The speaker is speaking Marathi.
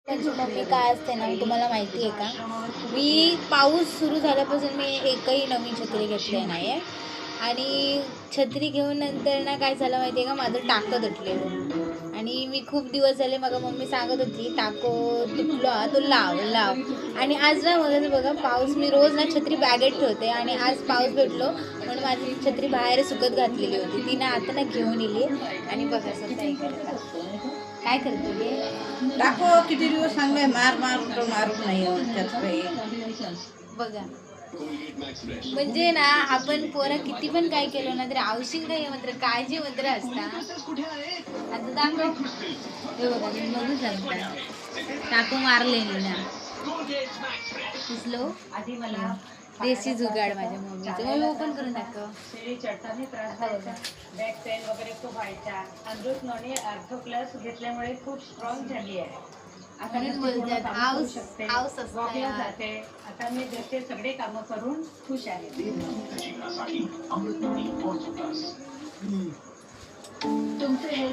माझी मम्मी काय असते ना तुम्हाला माहिती आहे का? मी पाऊस सुरू झाल्यापासून मी एकही नवीन छत्री घेतली नाही आहे. आणि छत्री घेऊन नंतर ना काय झालं माहिती आहे का, माझं टाकं तुटलेलं. आणि मी खूप दिवस झाले मग मम्मी सांगत होती टाकं तुटलो हा तो लाव लाव. आणि आज ना मग बघा पाऊस, मी रोज ना छत्री बॅगेत ठेवते आणि आज पाऊस भेटलो म्हणून माझी छत्री बाहेर सुकत घातलेली होती, ती ना आता ना घेऊन इली. आणि बघा स्वतः इकडे काय करते गे टाको किती दिवस सांगले मार मार तो मारून नाही त्यात काही बघा. म्हणजे ना आपण पोरं किती पण काय केलं ना तरी औषध काही मात्र काळजी मात्र असता. आता दाखव हे बघा तुम्ही बघू शकता टाकू मारले ना दिसलो. आधी मला देशी जुगाड माझ्या मम्मीचं, मम्मी ओपन करून दाखव. चढताना त्रास व्हायचा, बॅक पेन वगैरे खूप व्हायचा. अमृत नोनी आर्थो प्लस घेतल्यामुळे खूप स्ट्रॉंग झाली आहे. आता म्हणून मी पूर्ण बोलतात कामं करू आऊस शकते, आऊस असतं वॉकला यार. जाते. आता मी घरचे सगळे कामं करून खुश आहे. तुमचे हे